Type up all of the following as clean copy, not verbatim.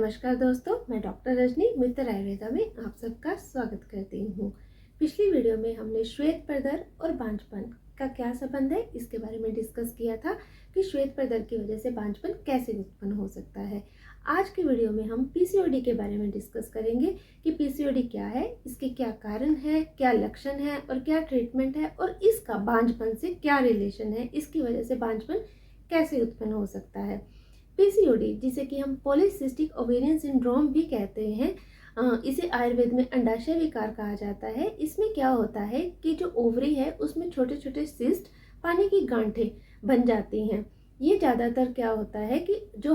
नमस्कार दोस्तों, मैं डॉक्टर रजनी मित्र आयुर्वेदा में आप सबका स्वागत करती हूँ। पिछली वीडियो में हमने श्वेत प्रदर और बांझपन का क्या संबंध है इसके बारे में डिस्कस किया था कि श्वेत प्रदर की वजह से बांझपन कैसे उत्पन्न हो सकता है। आज की वीडियो में हम पीसीओडी के बारे में डिस्कस करेंगे कि पीसीओडी क्या है, इसके क्या कारण है, क्या लक्षण है और क्या ट्रीटमेंट है और इसका बांझपन से क्या रिलेशन है, इसकी वजह से बांझपन कैसे उत्पन्न हो सकता है। पीसीओडी जिसे कि हम पॉलीसिस्टिक ओवेरियन सिंड्रोम भी कहते हैं, इसे आयुर्वेद में अंडाशय विकार कहा जाता है। इसमें क्या होता है कि जो ओवरी है उसमें छोटे छोटे सिस्ट पानी की गांठें बन जाती हैं। ये ज़्यादातर क्या होता है कि जो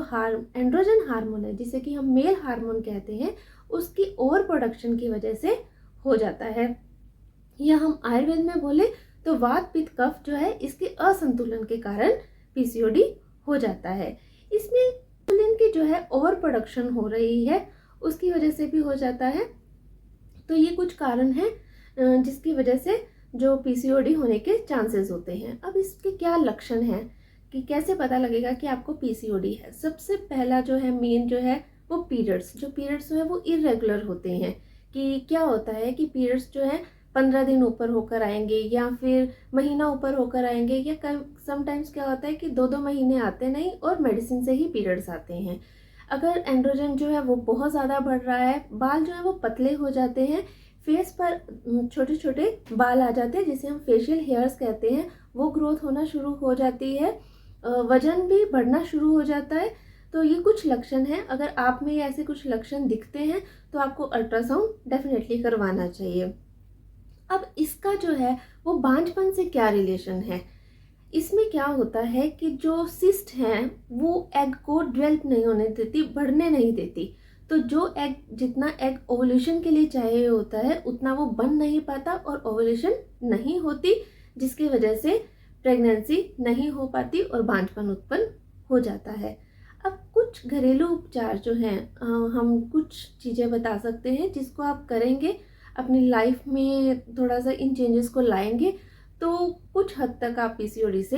एंड्रोजन हार्मोन है जिसे कि हम मेल हार्मोन कहते हैं उसकी ओवर प्रोडक्शन की वजह से हो जाता है। या हम आयुर्वेद में बोले तो वात पित्त कफ जो है इसके असंतुलन के कारण पीसीओडी हो जाता है। इसमें इंसुलिन की जो है ओवर प्रोडक्शन हो रही है उसकी वजह से भी हो जाता है। तो ये कुछ कारण हैं जिसकी वजह से जो पीसीओडी होने के चांसेस होते हैं। अब इसके क्या लक्षण हैं कि कैसे पता लगेगा कि आपको पीसीओडी है। सबसे पहला जो है मेन जो है वो पीरियड्स है वो इरेगुलर होते हैं। कि क्या होता है कि पीरियड्स जो है 15 दिन ऊपर होकर आएंगे या फिर महीना ऊपर होकर आएंगे, या समटाइम्स क्या होता है कि 2-2 महीने आते नहीं और मेडिसिन से ही पीरियड्स आते हैं। अगर एंड्रोजन जो है वो बहुत ज़्यादा बढ़ रहा है, बाल जो है वो पतले हो जाते हैं, फेस पर छोटे छोटे बाल आ जाते हैं जिसे हम फेशियल हेयर्स कहते हैं, वो ग्रोथ होना शुरू हो जाती है, वजन भी बढ़ना शुरू हो जाता है। तो ये कुछ लक्षण हैं। अगर आप में ऐसे कुछ लक्षण दिखते हैं तो आपको अल्ट्रासाउंड डेफिनेटली करवाना चाहिए। अब इसका जो है वो बांझपन से क्या रिलेशन है। इसमें क्या होता है कि जो सिस्ट हैं वो एग को डेवलप नहीं होने देती, बढ़ने नहीं देती। तो जो एग जितना एग ओवुलेशन के लिए चाहिए होता है उतना वो बन नहीं पाता और ओवुलेशन नहीं होती, जिसकी वजह से प्रेगनेंसी नहीं हो पाती और बांझपन उत्पन्न हो जाता है। अब कुछ घरेलू उपचार जो हैं, हम कुछ चीज़ें बता सकते हैं जिसको आप करेंगे अपनी लाइफ में, थोड़ा सा इन चेंजेस को लाएंगे तो कुछ हद तक आप पीसीओडी से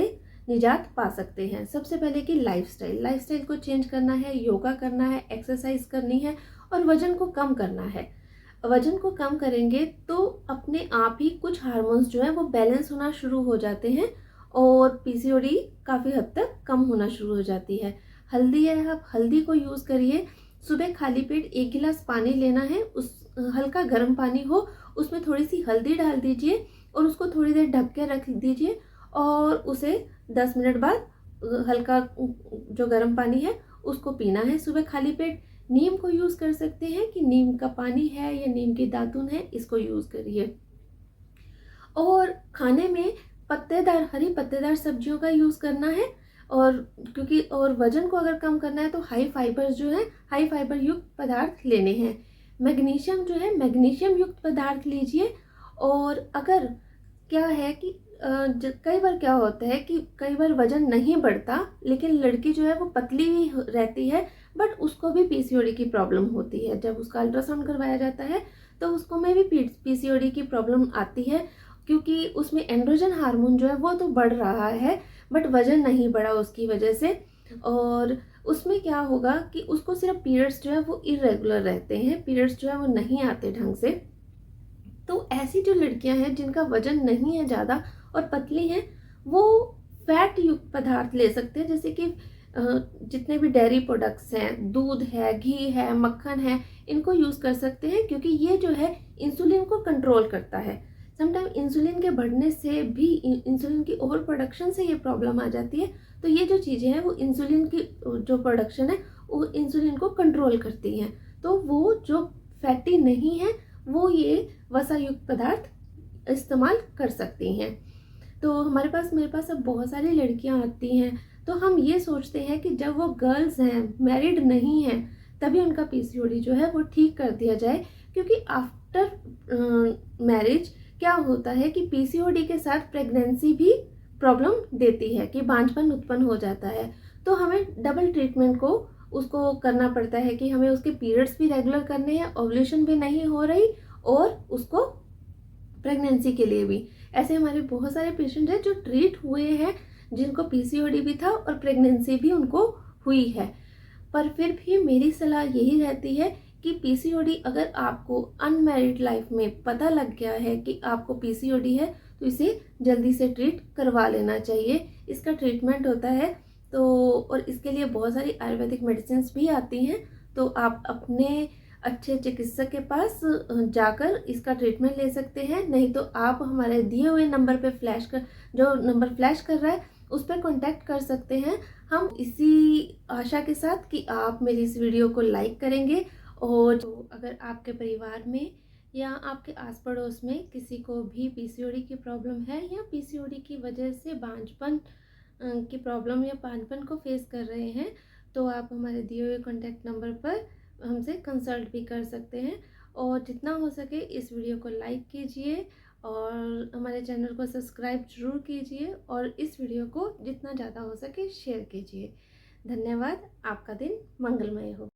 निजात पा सकते हैं। सबसे पहले कि लाइफस्टाइल को चेंज करना है, योगा करना है, एक्सरसाइज करनी है और वजन को कम करना है। वजन को कम करेंगे तो अपने आप ही कुछ हार्मोन्स जो है वो बैलेंस होना शुरू हो जाते हैं और पीसीओडी काफ़ी हद तक कम होना शुरू हो जाती है। हल्दी है, आप हल्दी को यूज़ करिए। सुबह खाली पेट 1 गिलास पानी लेना है, उस हल्का गर्म पानी हो, उसमें थोड़ी सी हल्दी डाल दीजिए और उसको थोड़ी देर ढक के रख दीजिए और उसे 10 मिनट बाद हल्का जो गर्म पानी है उसको पीना है सुबह खाली पेट। नीम को यूज़ कर सकते हैं कि नीम का पानी है या नीम की दातुन है, इसको यूज़ करिए। और खाने में हरी पत्तेदार सब्जियों का यूज़ करना है। और वजन को अगर कम करना है तो हाई फाइबर युक्त पदार्थ लेने हैं। मैग्नीशियम जो है मैग्नीशियम युक्त पदार्थ लीजिए। और अगर क्या है कि कई बार क्या होता है कि कई बार वजन नहीं बढ़ता लेकिन लड़की जो है वो पतली ही रहती है, बट उसको भी पीसीओडी की प्रॉब्लम होती है। जब उसका अल्ट्रासाउंड करवाया जाता है तो उसको में भी पीसीओडी की प्रॉब्लम आती है, क्योंकि उसमें एंड्रोजन हार्मोन जो है वो तो बढ़ रहा है बट वजन नहीं बढ़ा उसकी वजह से। और उसमें क्या होगा कि उसको सिर्फ पीरियड्स जो है वो इरेगुलर रहते हैं, पीरियड्स जो है वो नहीं आते ढंग से। तो ऐसी जो लड़कियां हैं जिनका वजन नहीं है ज़्यादा और पतली हैं, वो फैट युक्त पदार्थ ले सकते हैं, जैसे कि जितने भी डेयरी प्रोडक्ट्स हैं, दूध है, घी है, मक्खन है, इनको यूज़ कर सकते हैं, क्योंकि ये जो है इंसुलिन को कंट्रोल करता है। समटाइम इंसुलिन के बढ़ने से भी, इंसुलिन की ओवर प्रोडक्शन से ये प्रॉब्लम आ जाती है। तो ये जो चीज़ें हैं वो इंसुलिन की जो प्रोडक्शन है वो इंसुलिन को कंट्रोल करती हैं। तो वो जो फैटी नहीं है वो ये वसा युक्त पदार्थ इस्तेमाल कर सकती हैं। तो मेरे पास अब बहुत सारी लड़कियां आती हैं, तो हम ये सोचते हैं कि जब वो गर्ल्स हैं, मैरिड नहीं हैं, तभी उनका पीसीओडी जो है वो ठीक कर दिया जाए। क्योंकि आफ्टर मैरिज क्या होता है कि पीसीओडी के साथ प्रेगनेंसी भी प्रॉब्लम देती है कि बांझपन उत्पन्न हो जाता है। तो हमें डबल ट्रीटमेंट को उसको करना पड़ता है कि हमें उसके पीरियड्स भी रेगुलर करने हैं, ओवुलेशन भी नहीं हो रही और उसको प्रेगनेंसी के लिए भी। ऐसे हमारे बहुत सारे पेशेंट हैं जो ट्रीट हुए हैं जिनको पीसीओडी भी था और प्रेगनेंसी भी उनको हुई है। पर फिर भी मेरी सलाह यही रहती है कि पीसीओडी अगर आपको अनमैरिड लाइफ में पता लग गया है कि आपको पीसीओडी है तो इसे जल्दी से ट्रीट करवा लेना चाहिए। इसका ट्रीटमेंट होता है तो, और इसके लिए बहुत सारी आयुर्वेदिक मेडिसिन भी आती हैं, तो आप अपने अच्छे चिकित्सक के पास जाकर इसका ट्रीटमेंट ले सकते हैं। नहीं तो आप हमारे दिए हुए नंबर पे जो नंबर फ्लैश कर रहा है उस पर कॉन्टैक्ट कर सकते हैं। हम इसी आशा के साथ कि आप मेरी इस वीडियो को लाइक करेंगे, और अगर आपके परिवार में या आपके आस पड़ोस में किसी को भी पीसीओडी की प्रॉब्लम है या पीसीओडी की वजह से बांझपन की प्रॉब्लम या बांझपन को फेस कर रहे हैं, तो आप हमारे दिए हुए कॉन्टैक्ट नंबर पर हमसे कंसल्ट भी कर सकते हैं। और जितना हो सके इस वीडियो को लाइक कीजिए और हमारे चैनल को सब्सक्राइब जरूर कीजिए, और इस वीडियो को जितना ज़्यादा हो सके शेयर कीजिए। धन्यवाद। आपका दिन मंगलमय हो।